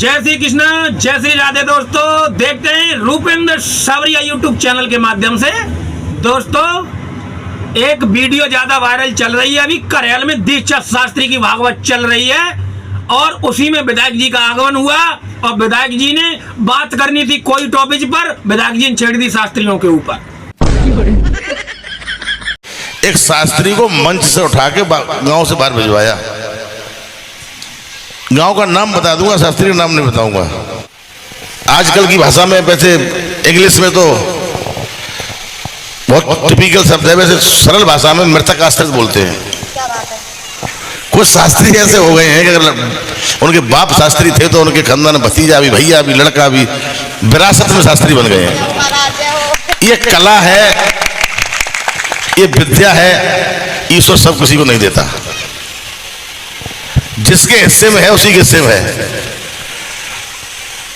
जय श्री कृष्ण, जय श्री राधे। दोस्तों देखते हैं रूपेंद्र सावरिया यूट्यूब चैनल के माध्यम से। दोस्तों एक वीडियो ज्यादा वायरल चल रही है, अभी करेल में दीक्षा शास्त्री की भागवत चल रही है और उसी में विधायक जी का आगमन हुआ और विधायक जी ने बात करनी थी कोई टॉपिक पर, विधायक जी ने छेड़ दी शास्त्रियों के ऊपर। एक शास्त्री को मंच से उठा के गांव से बाहर भिजवाया। गांव का नाम बता दूंगा, शास्त्री का नाम नहीं बताऊंगा। आजकल की भाषा में, वैसे इंग्लिश में तो बहुत टिपिकल शब्द है, वैसे सरल भाषा में मृतकाश्रित बोलते हैं। कुछ शास्त्री ऐसे हो गए हैं कि अगर उनके बाप शास्त्री थे तो उनके खानदान भतीजा भी, भैया भी, लड़का भी विरासत में शास्त्री बन गए हैं। ये कला है, ये विद्या है, ईश्वर सब किसी को नहीं देता। जिसके हिस्से में है उसी के हिस्से में है।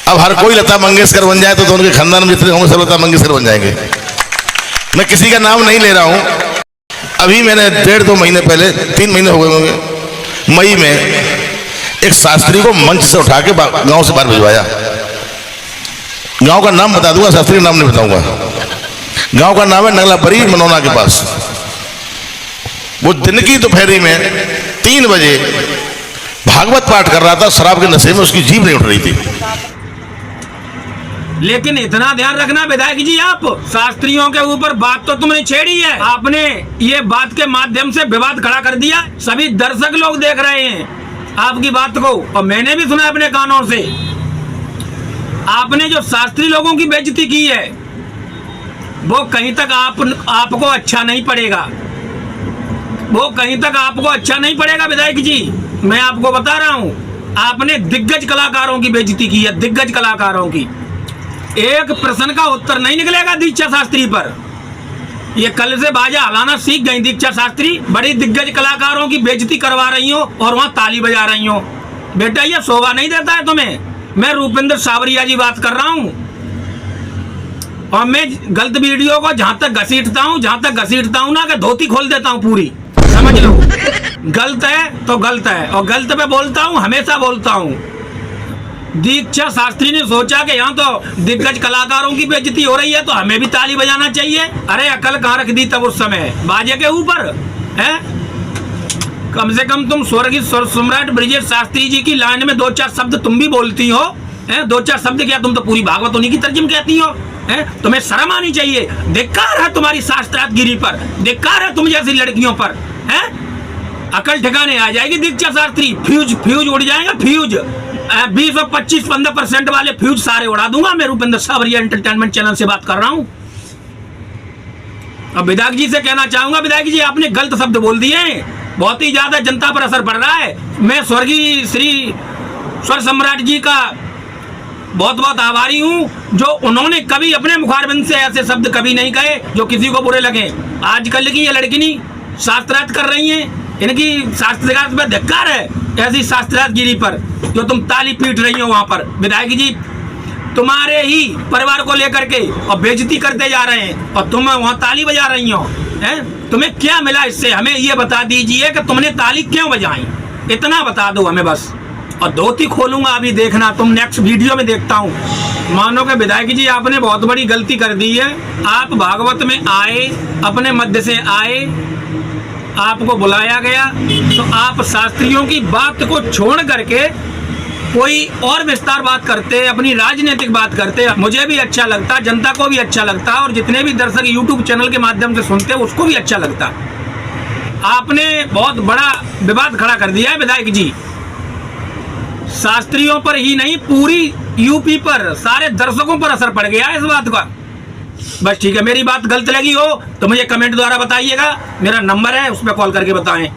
अब हर कोई लता मंगेशकर बन जाए तो उनके खानदान में जितने होंगे सब लता मंगेशकर बन जाएंगे। मैं किसी का नाम नहीं ले रहा हूं। अभी मैंने 1.5-2 महीने पहले, 3 महीने हो गए होंगे, मई में एक शास्त्री को मंच से उठा के गांव से बाहर भिजवाया। गांव का नाम बता दूंगा, शास्त्री का नाम नहीं बताऊंगा। गांव का नाम है नगलापरी, मनोना के पास। वो दिन की दोपहरी में 3 बजे भागवत पाठ कर रहा था, शराब के नशे में उसकी जीभ नहीं उठ रही थी। लेकिन इतना ध्यान रखना विधायक जी, आप शास्त्रियों के ऊपर बात तो तुमने छेड़ी है, आपने ये बात के माध्यम से विवाद खड़ा कर दिया। सभी दर्शक लोग देख रहे हैं आपकी बात को और मैंने भी सुना अपने कानों से। आपने जो शास्त्री लोगों की बेइज्जती की है वो कहीं तक आपको अच्छा नहीं पड़ेगा, वो कहीं तक आपको अच्छा नहीं पड़ेगा विधायक जी। मैं आपको बता रहा हूं, आपने दिग्गज कलाकारों की बेइज्जती की है, दिग्गज कलाकारों की। एक प्रश्न का उत्तर नहीं निकलेगा दीक्षा शास्त्री पर। ये कल से बाजा हलाना सीख गई दीक्षा शास्त्री, बड़ी दिग्गज कलाकारों की बेइज्जती करवा रही हो और वहां ताली बजा रही हो। बेटा ये शोभा नहीं देता है तुम्हें। मैं रूपेंद्र सावरिया जी बात कर रहा हूं और मैं गलत वीडियो को जहां तक घसीटता हूं ना कि धोती खोल देता हूं पूरी, समझ लो। गलत है तो गलत है और गलत पे बोलता हूं, हमेशा बोलता हूं। दीक्षा शास्त्री ने सोचा कि यहाँ तो दिग्गज कलाकारों की बेइज्जती हो रही है तो हमें भी ताली बजाना चाहिए। अरे अकल कहाँ रख दी तब उस समय बाजे के ऊपर है। कम से कम तुम स्वर्गीय सम्राट ब्रजेश शास्त्री जी की लाइन में 2-4 शब्द तुम भी बोलती हो, 2-4 शब्द क्या, तुम तो पूरी भागवत उन्हीं की तर्जुम कहती हो। तुम्हें शर्म आनी चाहिए। धिक्कार है तुम्हारी शास्त्रातगिरी पर, धिक्कार है तुम जैसी लड़कियों पर। अकल ठिकाने आ जाएगी दीक्षा शास्त्री। फ्यूज उड़ जाएगा, फ्यूज 20 और 25-15% वाले फ्यूज सारे उड़ा दूंगा। मैं रूपेंद्र सावरिया एंटरटेनमेंट चैनल से बात कर रहा हूं। अब विधायक जी से कहना चाहूंगा, विधायक जी आपने गलत शब्द बोल दिए, बहुत ही ज्यादा जनता पर असर पड़ रहा है। मैं स्वर्गीय श्री स्वर सम्राट जी का बहुत बहुत आभारी हूं, जो उन्होंने कभी अपने मुखारबिंद से ऐसे शब्द कभी नहीं कहे जो किसी को बुरे लगे। आजकल की ये लड़किनी शास्त्रार्थ कर रही हैं, इनकी शास्त्रार्थ में धिक्कार है, ऐसी शास्त्रार्थगिरी पर जो तुम ताली पीट रही हो वहां पर। विधायक जी तुम्हारे ही परिवार को लेकर के और बेइज्जती करते जा रहे हैं और तुम वहां ताली बजा रही हो। तुम्हें क्या मिला इससे, हमें ये बता दीजिए कि तुमने ताली क्यों बजाई, इतना बता दो हमें बस। और धोती खोलूंगा अभी, देखना तुम नेक्स्ट वीडियो में देखता हूं। मानो कि विधायक जी आपने बहुत बड़ी गलती कर दी है। आप भागवत में आए, अपने मध्य से आए, आपको बुलाया गया तो आप शास्त्रियों की बात को छोड़ करके कोई और विस्तार बात करते, अपनी राजनीतिक बात करते। मुझे भी अच्छा लगता, जनता को भी अच्छा लगता और जितने भी दर्शक यूट्यूब चैनल के माध्यम से सुनते उसको भी अच्छा लगता। आपने बहुत बड़ा विवाद खड़ा कर दिया है विधायक जी। शास्त्रियों पर ही नहीं, पूरी यूपी पर, सारे दर्शकों पर असर पड़ गया है इस बात का। बस ठीक है, मेरी बात गलत लगी हो तो मुझे कमेंट द्वारा बताइएगा, मेरा नंबर है उस पर कॉल करके बताएं।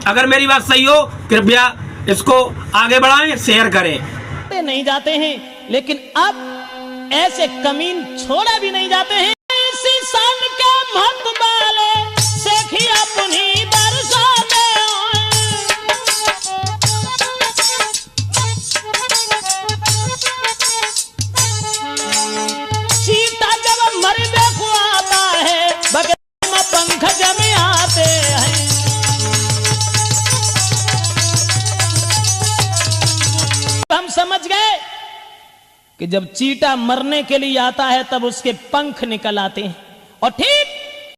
अगर मेरी बात सही हो कृपया इसको आगे बढ़ाएं, शेयर करें। नहीं जाते हैं लेकिन अब ऐसे कमीन छोड़ा भी नहीं जाते हैं। इसी सन के मत बाले सेखिया पुनी बरसाते चीता जब मरने को आता है बगल में पंख जमे आते हैं। हम समझ गए कि जब चीटा मरने के लिए आता है तब उसके पंख निकल आते हैं और ठीक